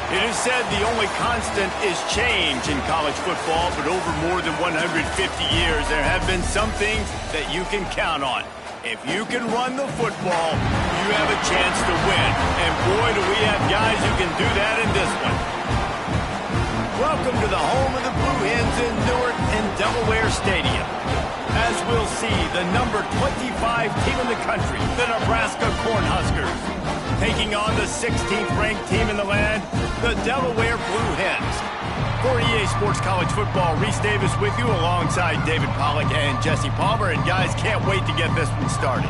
It is said the only constant is change in college football, but over more than 150 years, there have been some things that you can count on. If you can run the football, you have a chance to win. And boy, do we have guys who can do that in this one. Welcome to the home of the Blue Hens in Newark and Delaware Stadium. As we'll see, the number 25 team in the country, the Nebraska Cornhuskers, taking on the 16th ranked team in the land, the Delaware Blue Hens. For EA Sports College Football, Reese Davis with you alongside David Pollack and Jesse Palmer. And guys, can't wait to get this one started.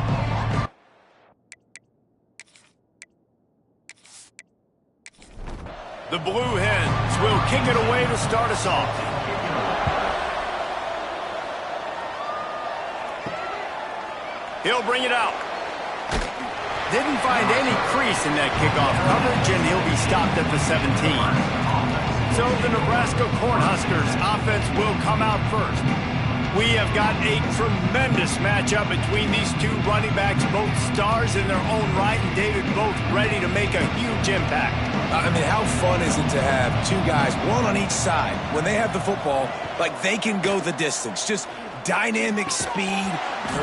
The Blue Hens will kick it away to start us off. He'll bring it out. Didn't find any crease in that kickoff coverage, and he'll be stopped at the 17. So the Nebraska Cornhuskers offense will come out first. We have got a tremendous matchup between these two running backs, both stars in their own right, and David, both ready to make a huge impact. I mean, how fun is it to have two guys, one on each side, when they have the football, like they can go the distance. Just dynamic speed,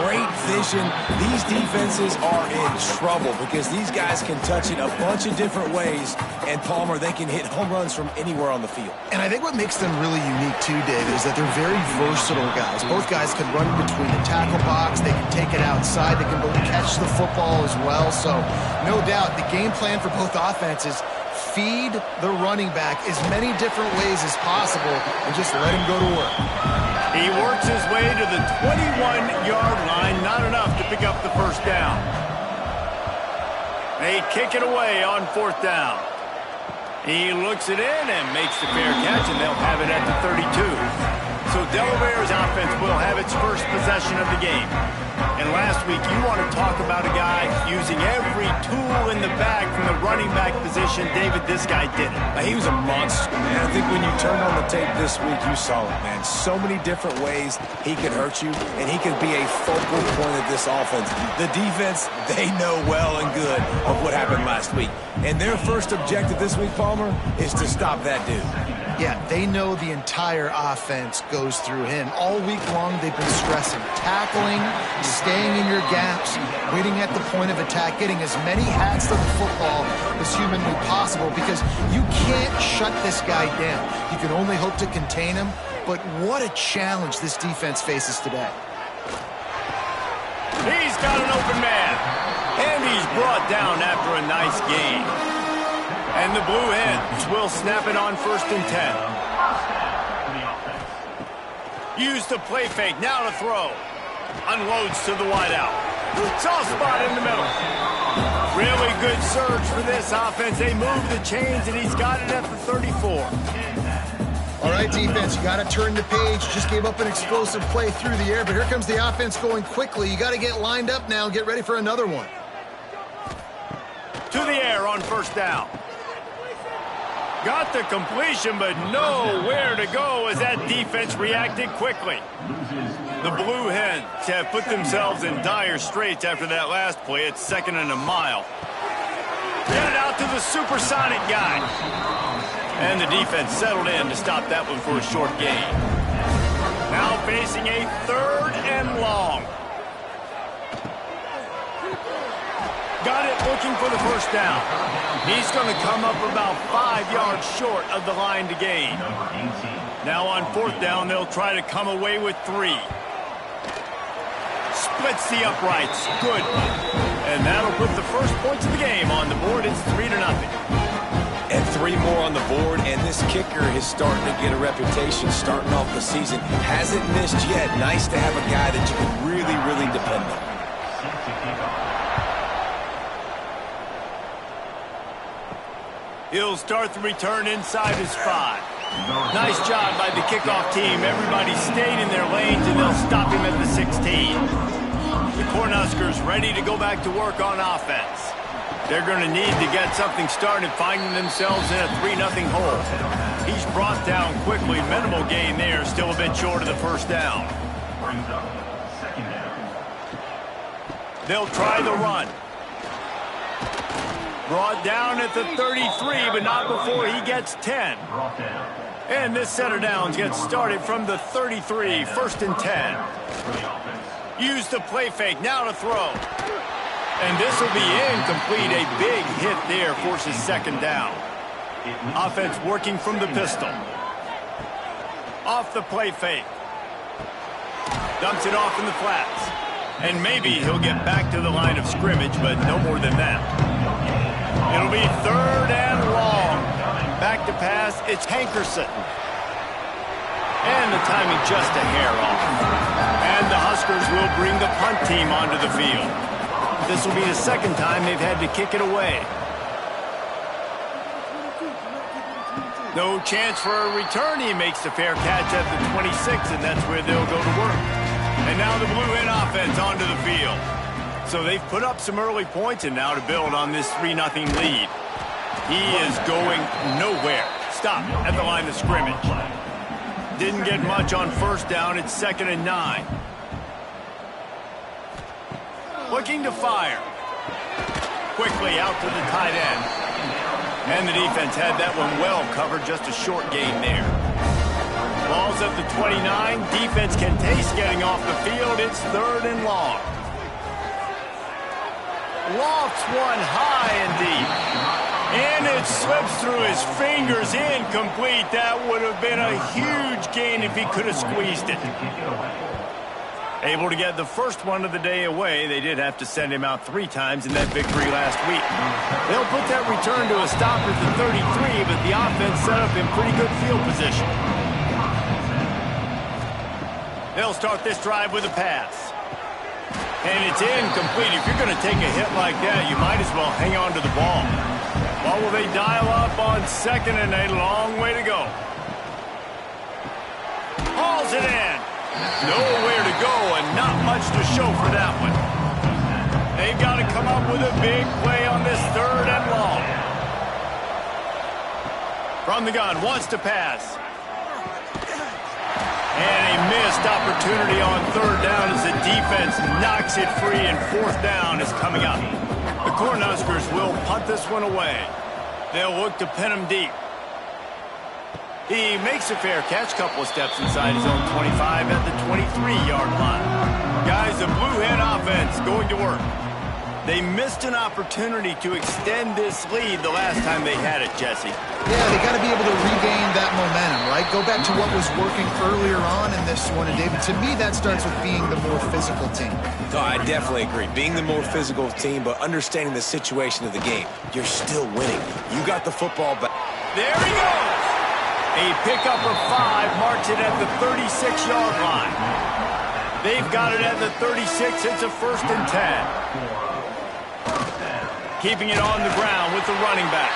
great vision. These defenses are in trouble because these guys can touch it a bunch of different ways, and Palmer, they can hit home runs from anywhere on the field. And I think what makes them really unique too, David, is that they're very versatile guys. Both guys can run between the tackle box, they can take it outside, they can both catch the football as well. So no doubt the game plan for both offenses, feed the running back as many different ways as possible and just let him go to work. He works his way to the 21-yard line, not enough to pick up the first down. They kick it away on fourth down. He looks it in and makes the fair catch, and they'll have it at the 32. So Delaware's offense will have its first possession of the game. And last week, you want to talk about a guy using every tool in the bag from the running back position. David, this guy did it. He was a monster, man. I think when you turned on the tape this week, you saw it, man. So many different ways he could hurt you, and he could be a focal point of this offense. The defense, they know well and good of what happened last week. And their first objective this week, Palmer, is to stop that dude. Yeah, they know the entire offense goes through him. All week long, they've been stressing tackling, staying in your gaps, waiting at the point of attack, getting as many hats to the football as humanly possible because you can't shut this guy down. You can only hope to contain him, but what a challenge this defense faces today. He's got an open man, and he's brought down after a nice gain. And the Blue Hens will snap it on 1st and 10. Use the play fake, now to throw. Unloads to the wideout. Soft spot in the middle. Really good surge for this offense. They move the chains, and he's got it at the 34. All right, defense, you got to turn the page. Just gave up an explosive play through the air, but here comes the offense going quickly. You got to get lined up now and get ready for another one. To the air on 1st down. Got the completion, but nowhere to go as that defense reacted quickly. The Blue Hens have put themselves in dire straits after that last play. It's 2nd and a mile. Get it out to the supersonic guy. And the defense settled in to stop that one for a short gain. Now facing a 3rd and long. Got it looking for the first down. He's going to come up about 5 yards short of the line to gain. Now on 4th down, they'll try to come away with 3. Splits the uprights. Good. And that'll put the first points of the game on the board. It's 3-0. And 3 more on the board, and this kicker is starting to get a reputation starting off the season. Hasn't missed yet. Nice to have a guy that you can really, really depend on. He'll start the return inside his 5. Nice job by the kickoff team. Everybody stayed in their lanes, and they'll stop him at the 16. The Cornhuskers ready to go back to work on offense. They're going to need to get something started, finding themselves in a 3-0 hole. He's brought down quickly. Minimal gain there, still a bit short of the first down. They'll try the run. Brought down at the 33, but not before he gets 10. And this set of downs gets started from the 33, 1st and 10. Use the play fake, now to throw. And this will be incomplete. A big hit there forces 2nd down. Offense working from the pistol. Off the play fake. Dumps it off in the flats. And maybe he'll get back to the line of scrimmage, but no more than that. It'll be 3rd and long. Back to pass, it's Hankerson. And the timing just a hair off. And the Huskers will bring the punt team onto the field. This will be the 2nd time they've had to kick it away. No chance for a return. He makes the fair catch at the 26, and that's where they'll go to work. And now the Blue Hen offense onto the field. So they've put up some early points, and now to build on this 3-0 lead. He is going nowhere. Stop at the line of scrimmage. Didn't get much on 1st down. It's 2nd and 9. Looking to fire. Quickly out to the tight end. And the defense had that one well covered. Just a short gain there. Ball's at the 29. Defense can taste getting off the field. It's 3rd and long. Lofts one high and deep. And it slips through his fingers. Incomplete. That would have been a huge gain if he could have squeezed it. Able to get the first one of the day away. They did have to send him out 3 times in that victory last week. They'll put that return to a stop at the 33, but the offense set up in pretty good field position. They'll start this drive with a pass. And it's incomplete. If you're going to take a hit like that, you might as well hang on to the ball. Well, will they dial up on 2nd and a long way to go? Hauls it in. Nowhere to go and not much to show for that one. They've got to come up with a big play on this 3rd and long. From the gun, wants to pass. And a missed opportunity on 3rd down as the defense knocks it free, and 4th down is coming up. The Cornhuskers will punt this one away. They'll look to pin him deep. He makes a fair catch, couple of steps inside his own 25 at the 23-yard line. Guys, the Blue Hen offense going to work. They missed an opportunity to extend this lead the last time they had it, Jesse. Yeah, they got to be able to regain that momentum, right? Go back to what was working earlier on in this one. And, David, to me, that starts with being the more physical team. No, I definitely agree. Being the more physical team, but understanding the situation of the game. You're still winning. You got the football back. There he goes! A pickup of 5 marks it at the 36-yard line. They've got it at the 36. It's a 1st and 10. Keeping it on the ground with the running back.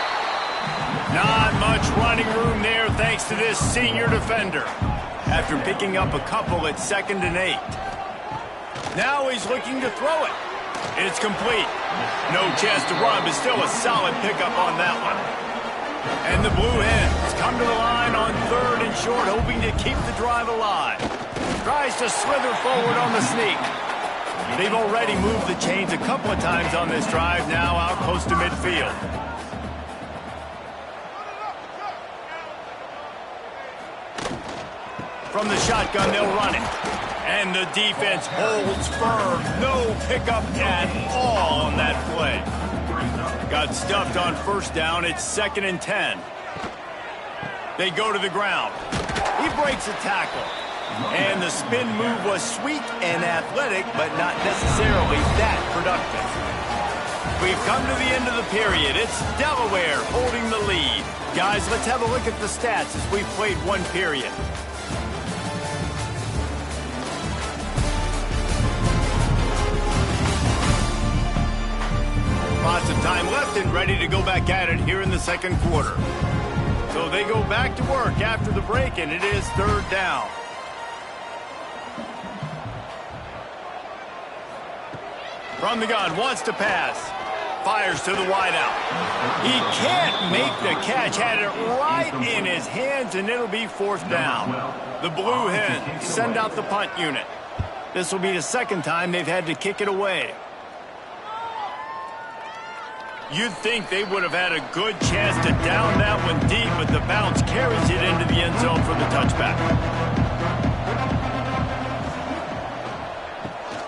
Not much running room there thanks to this senior defender. After picking up a couple at 2nd and 8. Now he's looking to throw it. It's complete. No chance to run, but still a solid pickup on that one. And the Blue Hens come to the line on 3rd and short, hoping to keep the drive alive. Tries to slither forward on the sneak. They've already moved the chains a couple of times on this drive, now out close to midfield. From the shotgun, they'll run it. And the defense holds firm. No pickup at all on that play. Got stuffed on 1st down. It's 2nd and 10. They go to the ground. He breaks a tackle. And the spin move was sweet and athletic, but not necessarily that productive. We've come to the end of the period. It's Delaware holding the lead. Guys, let's have a look at the stats as we've played 1 period. Lots of time left and ready to go back at it here in the 2nd quarter. So they go back to work after the break, and it is 3rd down. From the gun, wants to pass. Fires to the wideout. He can't make the catch. Had it right in his hands, and it'll be 4th down. The Blue Hens send out the punt unit. This will be the 2nd time they've had to kick it away. You'd think they would have had a good chance to down that one deep, but the bounce carries it into the end zone for the touchback.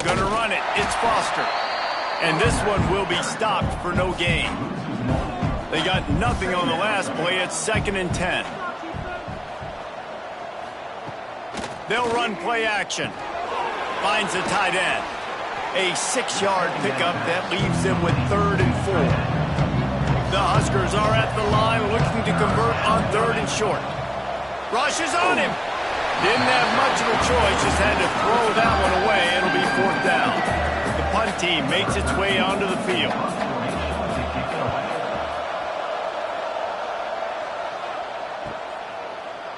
Gonna run it. It's Foster. And this one will be stopped for no gain. They got nothing on the last play. It's 2nd and 10. They'll run play action. Finds the tight end. A 6-yard pickup that leaves them with 3rd and 4. The Huskers are at the line looking to convert on 3rd and short. Rushes on him. Didn't have much of a choice, just had to throw that one away. It'll be 4th down. The punt team makes its way onto the field.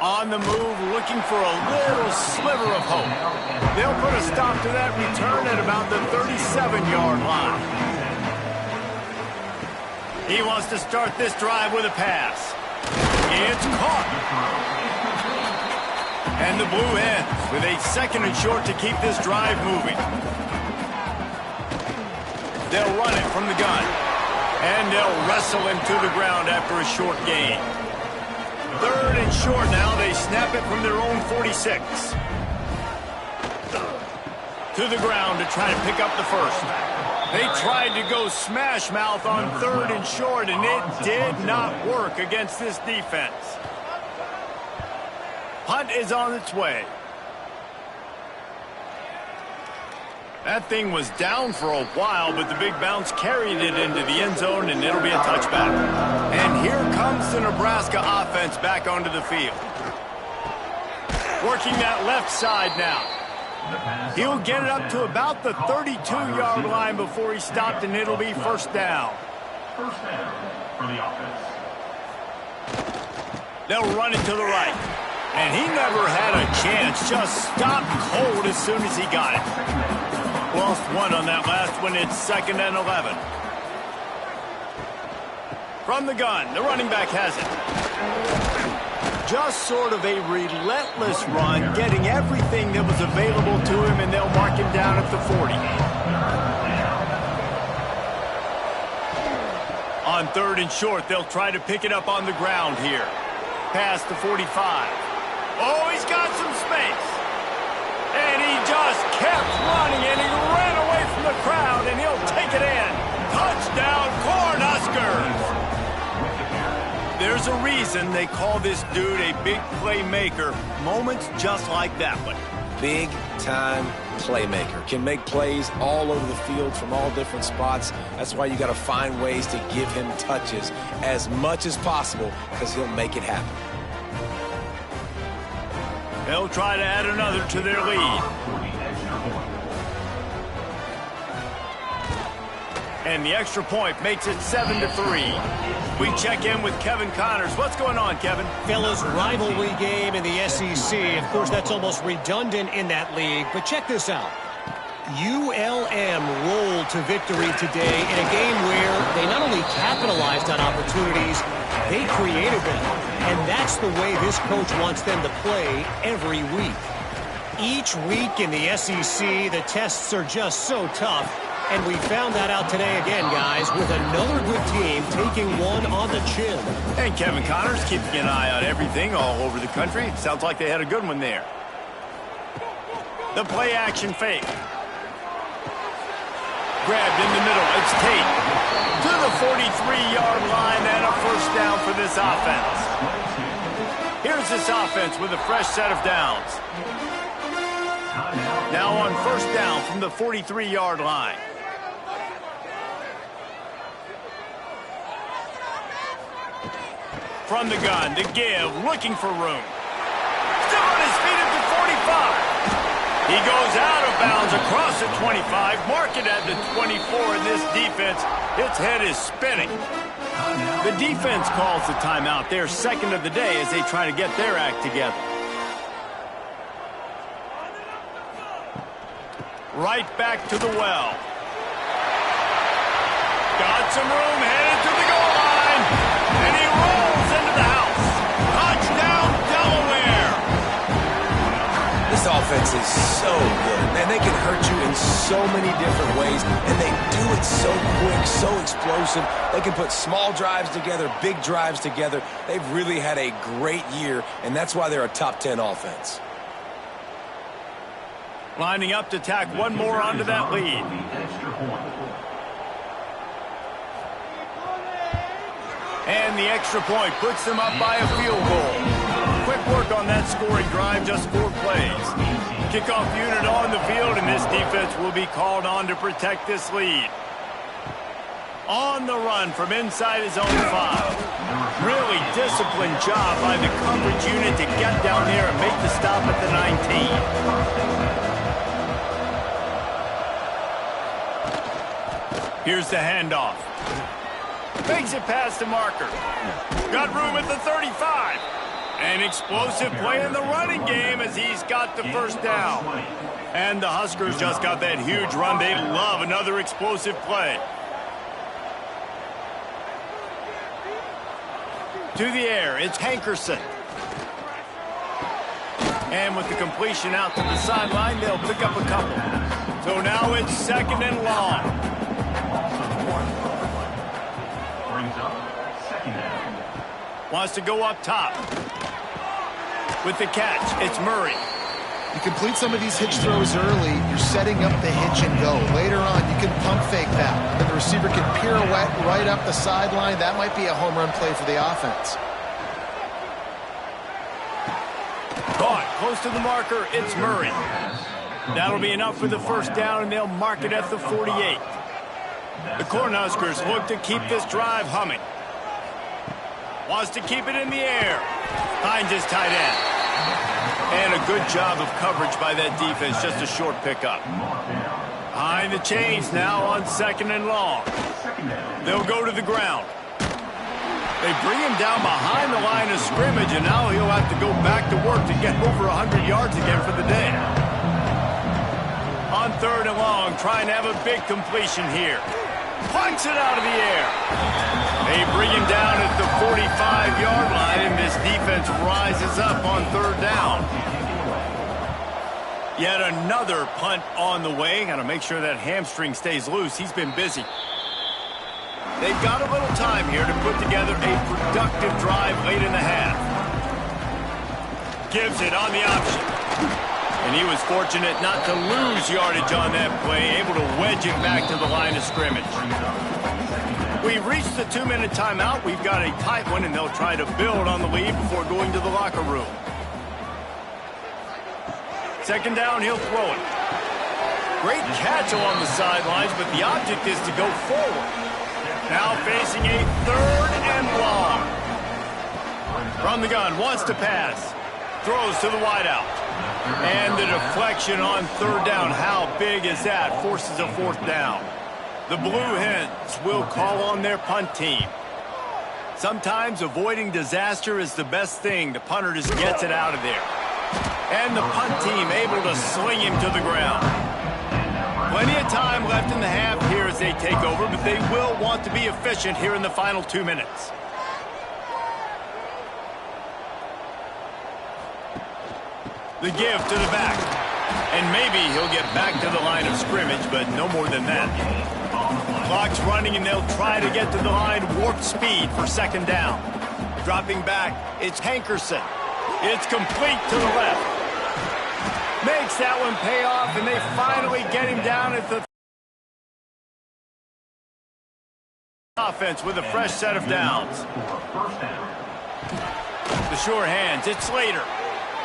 On the move, looking for a little sliver of hope. They'll put a stop to that return at about the 37-yard line. He wants to start this drive with a pass. It's caught. And the Blue Hens with a 2nd and short to keep this drive moving. They'll run it from the gun. And they'll wrestle him to the ground after a short gain. 3rd and short now. They snap it from their own 46. To the ground to try to pick up the first. They tried to go smash mouth on 3rd and short, and it did not work against this defense. Punt is on its way. That thing was down for a while, but the big bounce carried it into the end zone, and it'll be a touchback. And here comes the Nebraska offense back onto the field. Working that left side now. He'll get it up to about the 32-yard line before he stopped, and it'll be 1st down. 1st down for the offense. They'll run it to the right. And he never had a chance, just stopped cold as soon as he got it. Lost one on that last one. It's 2nd and 11. From the gun, the running back has it. Just sort of a relentless run, getting everything that was available to him, and they'll mark him down at the 40. On 3rd and short, they'll try to pick it up on the ground here. Past the 45. Oh, he's got some space. And he just kept running, and he ran away from the crowd, and he'll take it in. Touchdown, Cornhuskers! There's a reason they call this dude a big playmaker. Moments just like that one. Big-time playmaker. Can make plays all over the field from all different spots. That's why you got to find ways to give him touches as much as possible, because he'll make it happen. They'll try to add another to their lead. And the extra point makes it 7-3. We check in with Kevin Connors. What's going on, Kevin? Fellas, rivalry game in the SEC. Of course, that's almost redundant in that league. But check this out. ULM rolled to victory today in a game where they not only capitalized on opportunities, they created them. And that's the way this coach wants them to play every week. Each week in the SEC, the tests are just so tough. And we found that out today again, guys, with another good team taking one on the chin. And Kevin Connors keeping an eye on everything all over the country. It sounds like they had a good one there. The play action fake. Grabbed in the middle. It's Tate. To the 43-yard line and a 1st down for this offense. Here's this offense with a fresh set of downs. Now on 1st down from the 43-yard line. From the gun to give, looking for room. Still on his feet at the 45. He goes out of bounds across the 25, mark it at the 24, and this defense, its head is spinning. The defense calls the timeout. They're 2nd of the day as they try to get their act together. Right back to the well. Got some room, headed to the goal line, and he rolls into the house. Touchdown, Delaware! This offense is so good. Man, they can hurt you in so many different ways, and they do it so quick, so explosive. They can put small drives together, big drives together. They've really had a great year, and that's why they're a top 10 offense. Lining up to tack one more onto that lead. And the extra point puts them up by a field goal. Quick work on that scoring drive, just 4 plays. Kickoff unit on the field, and this defense will be called on to protect this lead. On the run from inside his own 5. Really disciplined job by the coverage unit to get down there and make the stop at the 19. Here's the handoff. Makes it past the marker. Got room at the 35. An explosive play in the running game as he's got the first down. And the Huskers just got that huge run. They love another explosive play. To the air, it's Hankerson. And with the completion out to the sideline, they'll pick up a couple. So now it's 2nd and long. Wants to go up top. With the catch, it's Murray. You complete some of these hitch throws early, you're setting up the hitch and go. Later on, you can pump fake that. And the receiver can pirouette right up the sideline. That might be a home run play for the offense. Caught close to the marker, it's Murray. That'll be enough for the first down, and they'll mark it at the 48. The Cornhuskers look to keep this drive humming. Wants to keep it in the air. Finds his tight end. And a good job of coverage by that defense. Just a short pickup. Behind the chains now on 2nd and long. They'll go to the ground. They bring him down behind the line of scrimmage, and now he'll have to go back to work to get over 100 yards again for the day. On 3rd and long, trying to have a big completion here. Punts it out of the air. They bring him down at the 45-yard line, and this defense rises up on 3rd down. Yet another punt on the way. Got to make sure that hamstring stays loose. He's been busy. They've got a little time here to put together a productive drive late in the half. Gives it on the option. And he was fortunate not to lose yardage on that play, able to wedge it back to the line of scrimmage. We've reached the 2-minute timeout. We've got a tight one, and they'll try to build on the lead before going to the locker room. 2nd down, he'll throw it. Great catch along the sidelines, but the object is to go forward. Now facing a 3rd and long. From the gun, wants to pass. Throws to the wideout. And the deflection on 3rd down. How big is that? Forces a 4th down. The Blue Hens will call on their punt team. Sometimes avoiding disaster is the best thing. The punter just gets it out of there. And the punt team able to sling him to the ground. Plenty of time left in the half here as they take over, but they will want to be efficient here in the final 2 minutes. The give to the back. And maybe he'll get back to the line of scrimmage, but no more than that. Clock's running, and they'll try to get to the line warp speed for 2nd down. Dropping back, it's Hankerson. It's complete to the left. Makes that one pay off, and they finally get him down at the offense with a fresh set of downs. The sure hands, it's Slater.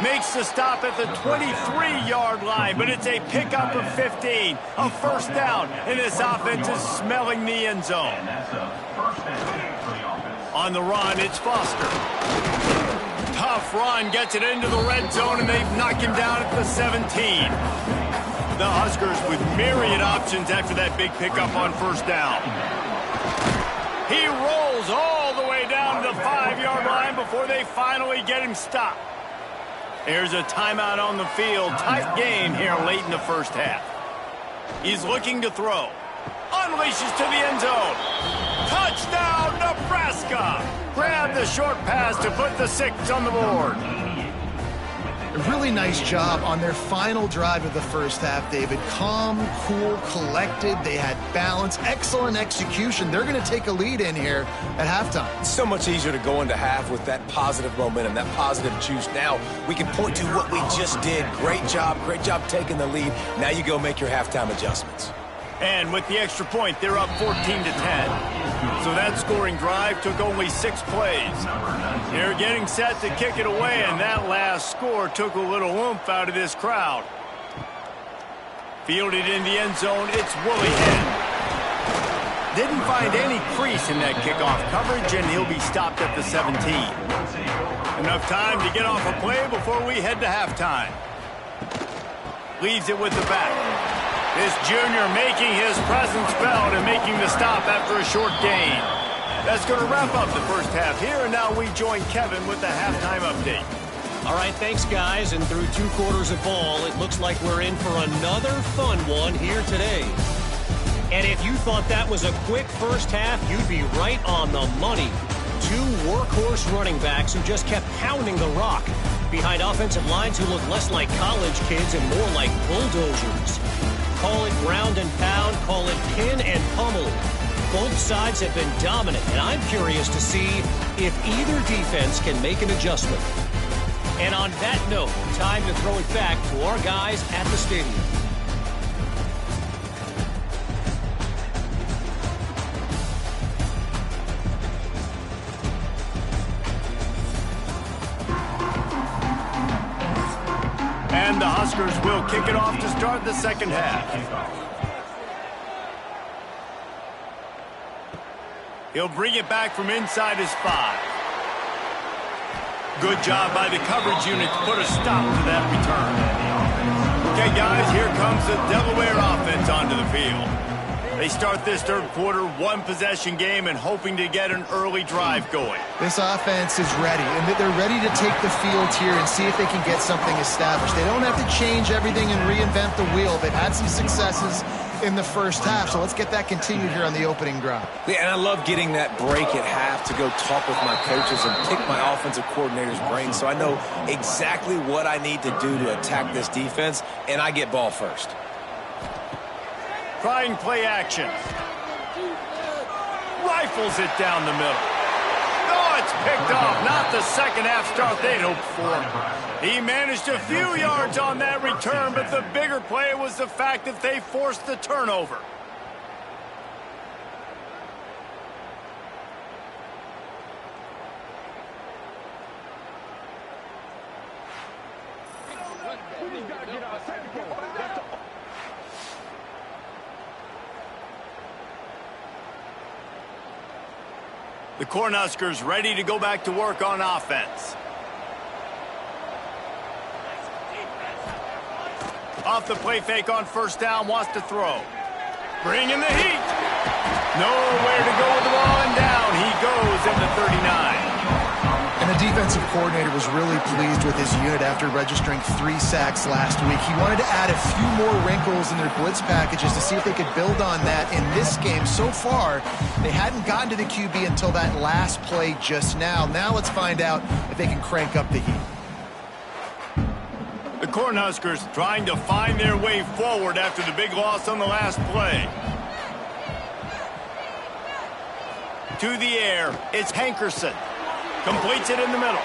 Makes the stop at the 23-yard line, but it's a pickup of 15, a 1st down, and this offense is smelling the end zone. On the run, it's Foster. Tough run, gets it into the red zone, and they've knocked him down at the 17. The Huskers with myriad options after that big pickup on 1st down. He rolls all the way down to the 5-yard line before they finally get him stopped. There's a timeout on the field. Tight game here late in the 1st half. He's looking to throw. Unleashes to the end zone. Touchdown, Nebraska! Grab the short pass to put the 6 on the board. A really nice job on their final drive of the first half, David. Calm, cool, collected. They had balance, excellent execution. They're going to take a lead in here at halftime. It's so much easier to go into half with that positive momentum, that positive juice. Now we can point to what we just did. Great job taking the lead. Now you go make your halftime adjustments. And with the extra point, they're up 14-10. So that scoring drive took only 6 plays. They're getting set to kick it away, and that last score took a little oomph out of this crowd. Fielded in the end zone, it's Woolley in. Didn't find any crease in that kickoff coverage, and he'll be stopped at the 17. Enough time to get off a play before we head to halftime. Leaves it with the back. This junior making his presence felt and making the stop after a short gain. That's going to wrap up the first half here, and now we join Kevin with the halftime update. All right, thanks, guys. And through 2 quarters of ball, it looks like we're in for another fun one here today. And if you thought that was a quick first half, you'd be right on the money. 2 workhorse running backs who just kept pounding the rock behind offensive lines who look less like college kids and more like bulldozers. Call it ground and pound, call it pin and pummel. Both sides have been dominant, and I'm curious to see if either defense can make an adjustment. And on that note, time to throw it back to our guys at the stadium. And the Huskers will kick it off to start the second half. He'll bring it back from inside his 5. Good job by the coverage unit to put a stop to that return. Okay, guys, here comes the Delaware offense onto the field. They start this third quarter 1-possession game and hoping to get an early drive going. This offense is ready, and they're ready to take the field here and see if they can get something established. They don't have to change everything and reinvent the wheel. They've had some successes in the first half, so let's get that continued here on the opening drive. Yeah, and I love getting that break at half to go talk with my coaches and pick my offensive coordinator's brain so I know exactly what I need to do to attack this defense, and I get ball first. Trying play action. Rifles it down the middle. Oh, it's picked off. Not the second half start they'd hoped for. He managed a few yards on that return, but the bigger play was the fact that they forced the turnover. The Cornhuskers ready to go back to work on offense. Off the play fake on first down, wants to throw. Bringing the heat. Nowhere to go with the ball, and down he goes at the 39. And the defensive coordinator was really pleased with his unit after registering 3 sacks last week. He wanted to add a few more wrinkles in their blitz packages to see if they could build on that in this game. So far, they hadn't gotten to the QB until that last play just now. Now let's find out if they can crank up the heat. The Cornhuskers trying to find their way forward after the big loss on the last play. To the air, it's Hankerson. Completes it in the middle.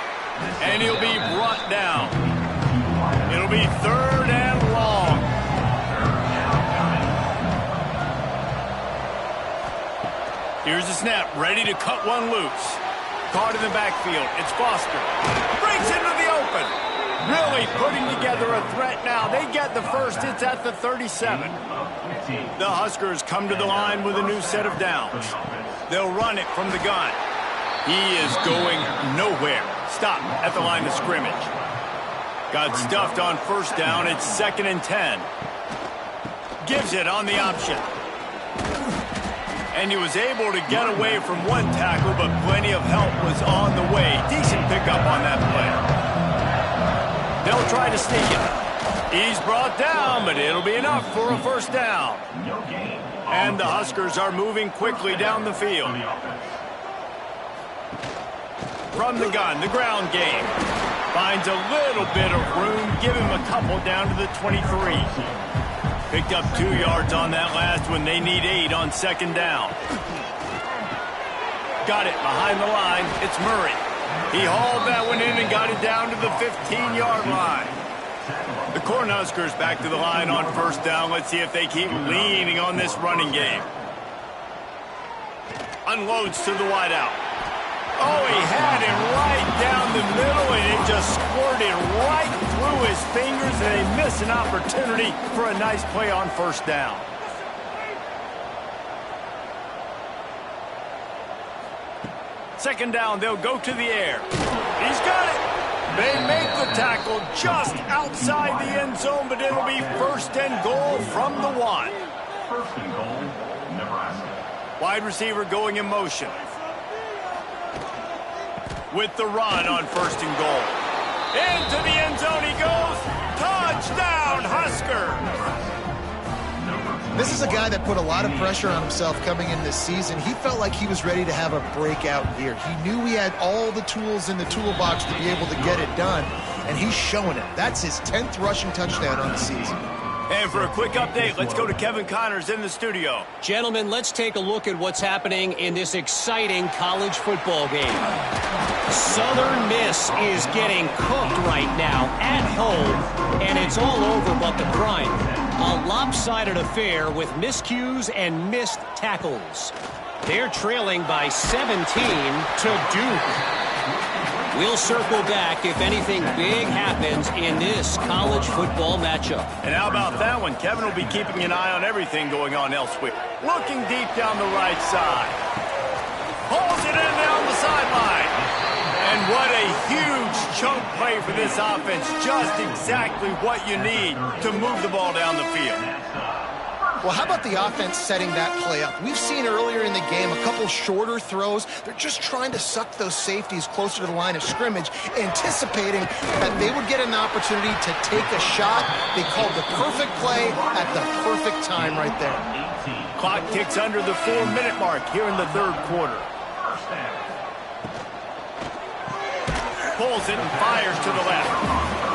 And he'll be brought down. It'll be 3rd and long. Here's the snap, ready to cut one loose. Caught in the backfield, it's Foster. Breaks into the open. Really putting together a threat now. They get the first, it's at the 37. The Huskers come to the line with a new set of downs. They'll run it from the gun. He is going nowhere. Stop at the line of scrimmage. Got stuffed on first down. It's 2nd and 10. Gives it on the option. And he was able to get away from one tackle, but plenty of help was on the way. Decent pickup on that play. They'll try to sneak it. He's brought down, but it'll be enough for a first down. And the Huskers are moving quickly down the field. From the gun, the ground game. Finds a little bit of room. Give him a couple down to the 23. Picked up 2 yards on that last one. They need 8 on second down. Got it behind the line. It's Murray. He hauled that one in and got it down to the 15-yard line. The Cornhuskers back to the line on first down. Let's see if they keep leaning on this running game. Unloads to the wideout. Oh, he had it right down the middle, and it just squirted right through his fingers, and they missed an opportunity for a nice play on first down. Second down, they'll go to the air. He's got it. They make the tackle just outside the end zone, but it'll be first and goal from the 1. First and goal, Nebraska. Wide receiver going in motion. With the run on first and goal. Into the end zone he goes. Touchdown, Husker. This is a guy that put a lot of pressure on himself coming in this season. He felt like he was ready to have a breakout year. He knew he had all the tools in the toolbox to be able to get it done, and he's showing it. That's his 10th rushing touchdown on the season. And for a quick update, let's go to Kevin Connors in the studio. Gentlemen, let's take a look at what's happening in this exciting college football game. Southern Miss is getting cooked right now at home, and it's all over but the crime. A lopsided affair with miscues and missed tackles. They're trailing by 17 to Duke. We'll circle back if anything big happens in this college football matchup. And how about that one? Kevin will be keeping an eye on everything going on elsewhere. Looking deep down the right side. Pulls it in down the sideline. And what a huge chunk play for this offense. Just exactly what you need to move the ball down the field. Well, how about the offense setting that play up? We've seen earlier in the game a couple shorter throws. They're just trying to suck those safeties closer to the line of scrimmage, anticipating that they would get an opportunity to take a shot. They called the perfect play at the perfect time right there. Clock ticks under the 4-minute mark here in the third quarter. Pulls it and fires to the left.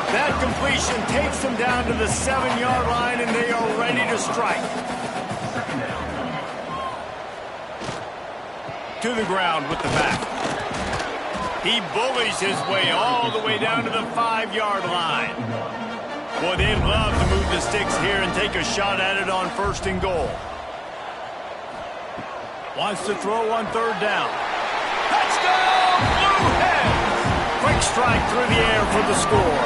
That completion takes them down to the 7-yard line, and they are ready to strike. To the ground with the back. He bullies his way all the way down to the 5-yard line. Boy, they'd love to move the sticks here and take a shot at it on first and goal. Wants to throw on third down. Touchdown, Blue Hens! Quick strike through the air for the score.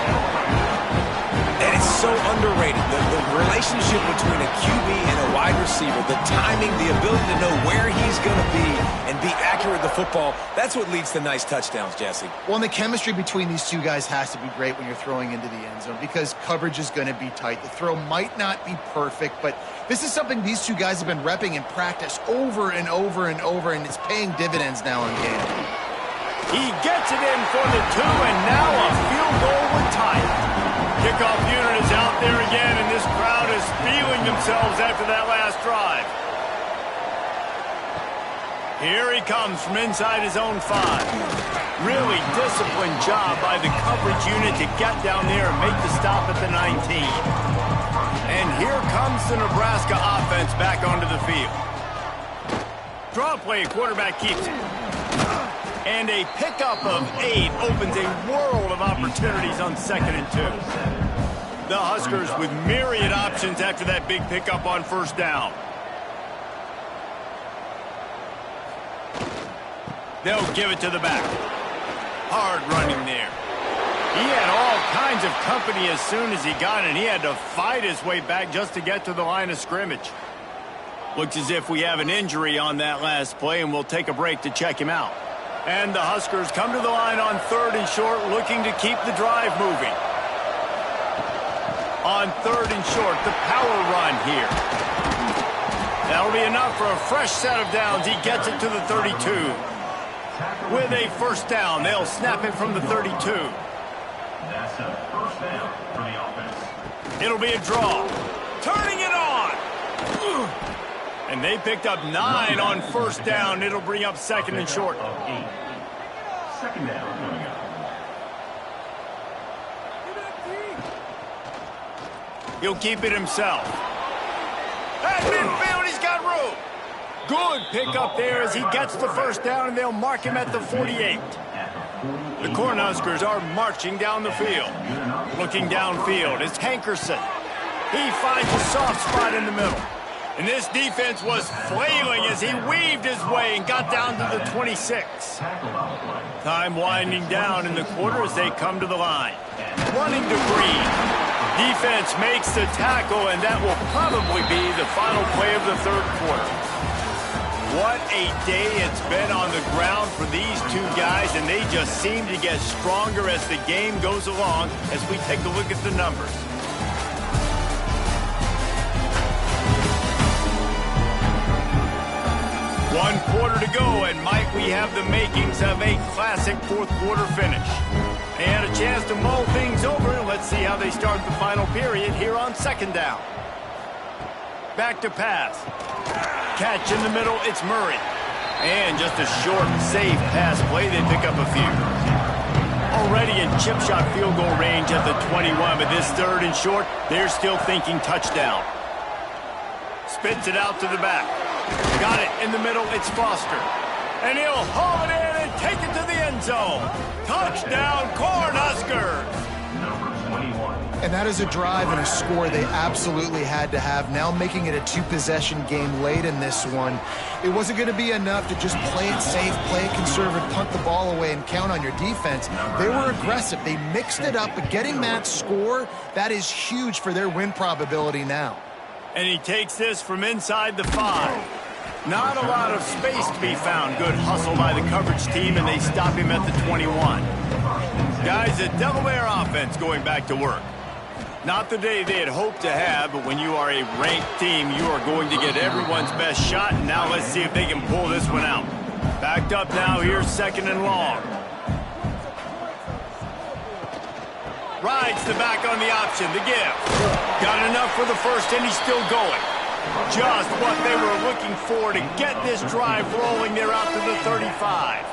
And it's so underrated. The relationship between a QB and a wide receiver, the timing, the ability to know where he's going to be and be accurate with the football, that's what leads to nice touchdowns, Jesse. Well, and the chemistry between these two guys has to be great when you're throwing into the end zone because coverage is going to be tight. The throw might not be perfect, but this is something these two guys have been repping in practice over and over and over, and it's paying dividends now in game. He gets it in for the 2, and now a field goal would tie it. Kickoff unit is out there again, and this crowd is feeling themselves after that last drive. Here he comes from inside his own 5. Really disciplined job by the coverage unit to get down there and make the stop at the 19. And here comes the Nebraska offense back onto the field. Draw play, quarterback keeps it. And a pickup of 8 opens a world of opportunities on 2nd and 2. The Huskers with myriad options after that big pickup on first down. They'll give it to the back. Hard running there. He had all kinds of company as soon as he got it. He had to fight his way back just to get to the line of scrimmage. Looks as if we have an injury on that last play, and we'll take a break to check him out. And the Huskers come to the line on 3rd and short, looking to keep the drive moving. On 3rd and short, the power run here. That'll be enough for a fresh set of downs. He gets it to the 32. With a first down, they'll snap it from the 32. That's a first down for the offense. It'll be a draw. Turning it on. And they picked up 9 on first down. It'll bring up 2nd and short. Second down coming up. He'll keep it himself. At midfield, he's got room. Good pickup there as he gets the first down, and they'll mark him at the 48. The Cornhuskers are marching down the field. Looking downfield, it's Hankerson. He finds a soft spot in the middle. And this defense was flailing as he weaved his way and got down to the 26. Time winding down in the quarter as they come to the line. Running to Green. Defense makes the tackle, and that will probably be the final play of the third quarter. What a day it's been on the ground for these two guys, and they just seem to get stronger as the game goes along as we take a look at the numbers. One quarter to go, and might we have the makings of a classic fourth quarter finish. They had a chance to mull things over. Let's see how they start the final period here on second down. Back to pass. Catch in the middle, it's Murray. And just a short, safe pass play, they pick up a few. Already in chip shot field goal range at the 21, but this third and short, they're still thinking touchdown. Spits it out to the back. Got it in the middle, it's Foster. And he'll haul it in and take it to the end zone. Touchdown, Cornhuskers! And that is a drive and a score they absolutely had to have. Now making it a two-possession game late in this one. It wasn't going to be enough to just play it safe, play it conservative, punt the ball away, and count on your defense. They were aggressive. They mixed it up, but getting that score, that is huge for their win probability now. And he takes this from inside the 5. Not a lot of space to be found. Good hustle by the coverage team, and they stop him at the 21. Guys, a Delaware offense going back to work. Not the day they had hoped to have, but when you are a ranked team, you are going to get everyone's best shot, and now let's see if they can pull this one out. Backed up now, here's second and long. Rides the back on the option, the give. Got enough for the first, and he's still going. Just what they were looking for to get this drive rolling. They're out to the 35.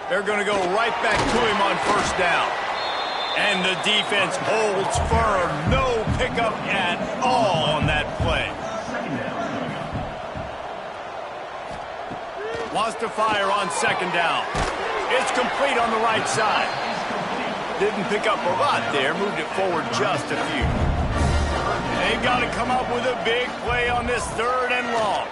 They're going to go right back to him on first down. And the defense holds firm. No pickup at all on that play. Wants to fire on second down. It's complete on the right side. Didn't pick up a lot there. Moved it forward just a few. They've got to come up with a big play on this third and long.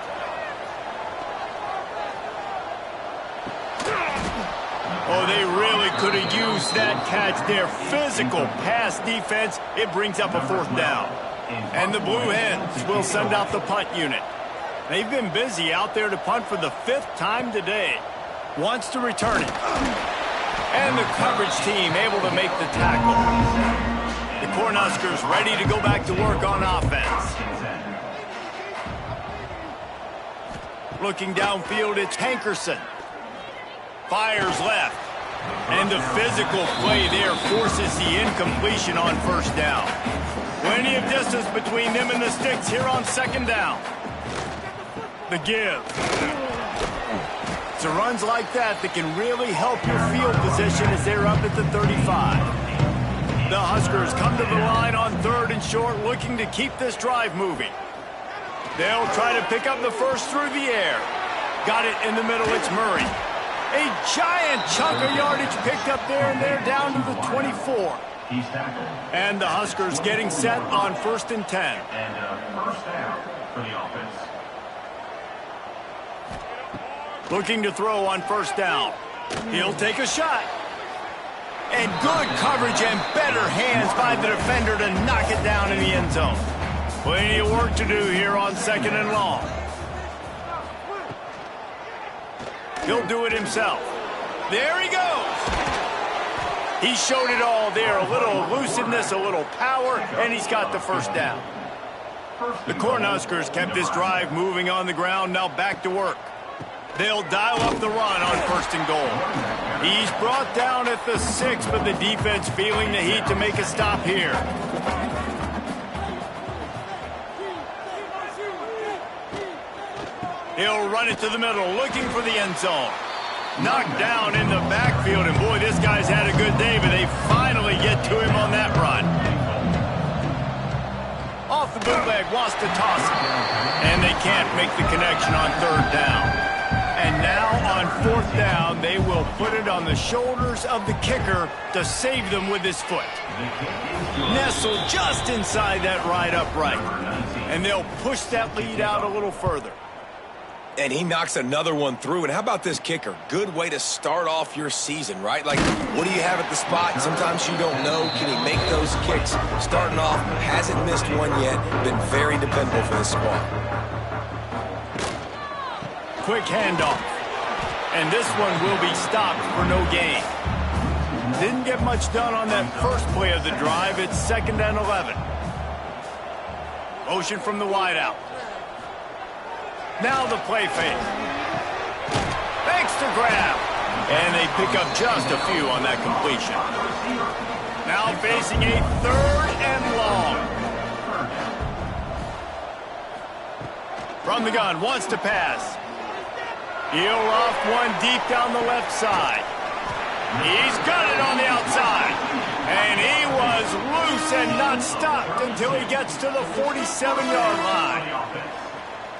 Oh, they really could have used that catch there. Physical pass defense. It brings up a fourth down. And the Blue Hens will send out the punt unit. They've been busy out there to punt for the 5th time today. Wants to return it. And the coverage team able to make the tackle. The Cornhuskers ready to go back to work on offense. Looking downfield, it's Hankerson. Fires left. And the physical play there forces the incompletion on first down. Plenty of distance between them and the sticks here on second down. The give. It's runs like that that can really help your field position as they're up at the 35. The Huskers come to the line on third and short, looking to keep this drive moving. They'll try to pick up the first through the air. Got it in the middle, it's Murray. A giant chunk of yardage picked up there, and they're down to the 24. And the Huskers getting set on 1st and 10. And first down for the offense. Looking to throw on first down. He'll take a shot. And good coverage and better hands by the defender to knock it down in the end zone. Plenty of work to do here on second and long. He'll do it himself. There he goes. He showed it all there. A little elusiveness, a little power, and he's got the first down. The Cornhuskers kept this drive moving on the ground. Now back to work. They'll dial up the run on 1st and goal. He's brought down at the 6, but the defense feeling the heat to make a stop here. He'll run it to the middle, looking for the end zone. Knocked down in the backfield, and boy, this guy's had a good day, but they finally get to him on that run. Off the bootleg, wants to toss it. And they can't make the connection on third down. And now on fourth down, they will put it on the shoulders of the kicker to save them with his foot. Nestled just inside that right upright. And they'll push that lead out a little further. And he knocks another one through. And how about this kicker? Good way to start off your season, right? Like, what do you have at the spot? Sometimes you don't know. Can he make those kicks? Starting off, hasn't missed one yet. Been very dependable for this squad. Quick handoff. And this one will be stopped for no gain. Didn't get much done on that first play of the drive. It's 2nd and 11. Motion from the wideout. Now the play fake. Makes the grab. And they pick up just a few on that completion. Now facing a 3rd and long. From the gun, wants to pass. He'll loft one deep down the left side. He's got it on the outside. And he was loose and not stopped until he gets to the 47-yard line.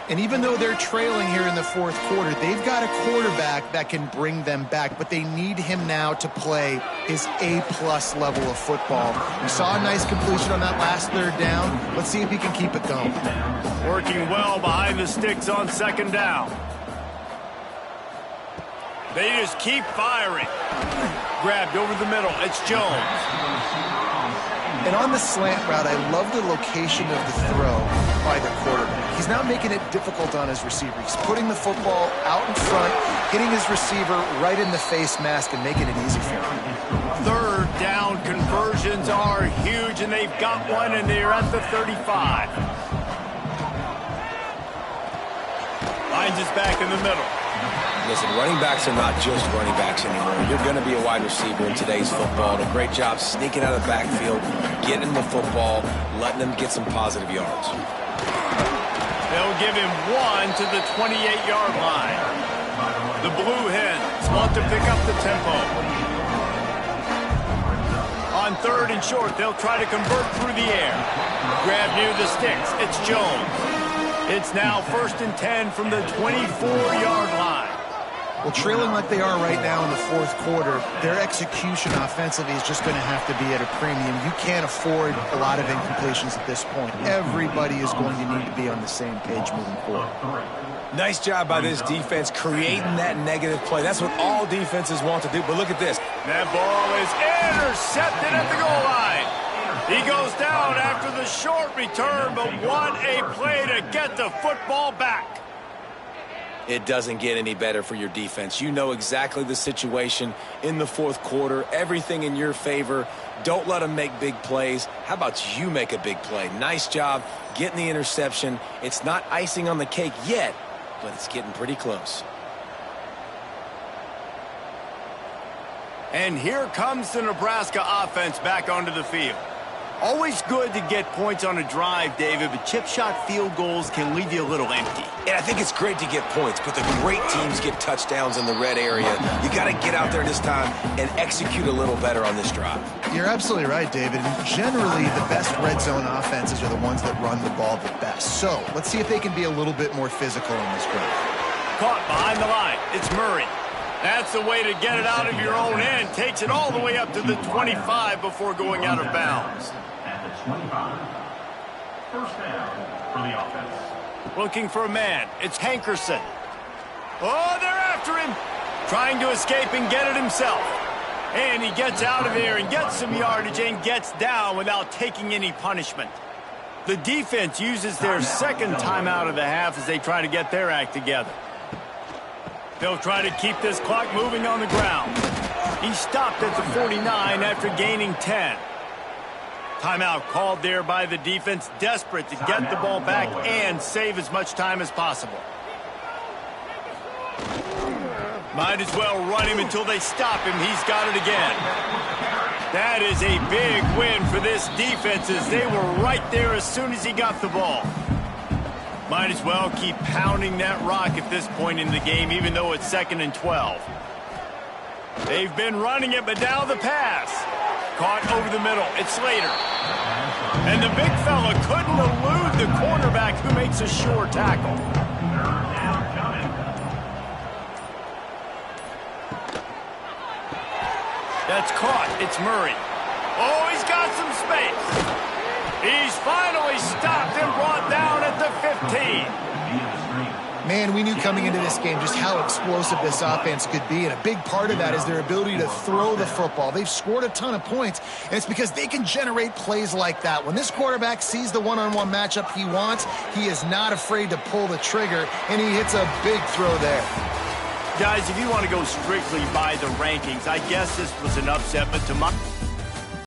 And even though they're trailing here in the fourth quarter, they've got a quarterback that can bring them back, but they need him now to play his A-plus level of football. We saw a nice completion on that last 3rd down. Let's see if he can keep it going. Working well behind the sticks on 2nd down. They just keep firing. Grabbed over the middle. It's Jones. And on the slant route, I love the location of the throw by the quarterback. He's not making it difficult on his receiver. He's putting the football out in front, hitting his receiver right in the face mask and making it easy for him. 3rd down conversions are huge, and they've got one, and they're at the 35. Finds his back in the middle. Listen, running backs are not just running backs anymore. You're going to be a wide receiver in today's football. And a great job sneaking out of the backfield, getting the football, letting them get some positive yards. They'll give him one to the 28-yard line. The Blue Hens want to pick up the tempo. On 3rd and short, they'll try to convert through the air. Grab near the sticks. It's Jones. It's now 1st and 10 from the 24-yard line. Well, trailing like they are right now in the fourth quarter, their execution offensively is just going to have to be at a premium. You can't afford a lot of incompletions at this point. Everybody is going to need to be on the same page moving forward. Nice job by this defense creating that negative play. That's what all defenses want to do. But look at this. That ball is intercepted at the goal line. He goes down after the short return, but what a play to get the football back. It doesn't get any better for your defense. You know exactly the situation in the fourth quarter. Everything in your favor. Don't let them make big plays. How about you make a big play? Nice job getting the interception. It's not icing on the cake yet, but it's getting pretty close. And here comes the Nebraska offense back onto the field. Always good to get points on a drive, David, but chip shot field goals can leave you a little empty. And I think it's great to get points, but the great teams get touchdowns in the red area. You got to get out there this time and execute a little better on this drive. You're absolutely right, David. And generally, the best red zone offenses are the ones that run the ball the best. So let's see if they can be a little bit more physical in this drive. Caught behind the line. It's Murray. That's the way to get it out of your own end. Takes it all the way up to the 25 before going out of bounds. At the 25. 1st down for the offense. Looking for a man. It's Hankerson. Oh, they're after him. Trying to escape and get it himself. And he gets out of there and gets some yardage and gets down without taking any punishment. The defense uses their 2nd timeout of the half as they try to get their act together. They'll try to keep this clock moving on the ground. He stopped at the 49 after gaining 10. Timeout called there by the defense, desperate to get the ball back and save as much time as possible. Might as well run him until they stop him. He's got it again. That is a big win for this defense as they were right there as soon as he got the ball. Might as well keep pounding that rock at this point in the game, even though it's 2nd and 12. They've been running it, but now the pass. Caught over the middle. It's Slater. And the big fella couldn't elude the cornerback who makes a sure tackle. That's caught. It's Murray. Oh, he's got some space. He's finally stopped and brought down at the 15. Man, we knew coming into this game just how explosive this offense could be, and a big part of that is their ability to throw the football. They've scored a ton of points, and it's because they can generate plays like that. When this quarterback sees the one-on-one matchup he wants, he is not afraid to pull the trigger, and he hits a big throw there. Guys, if you want to go strictly by the rankings, I guess this was an upset, but to my...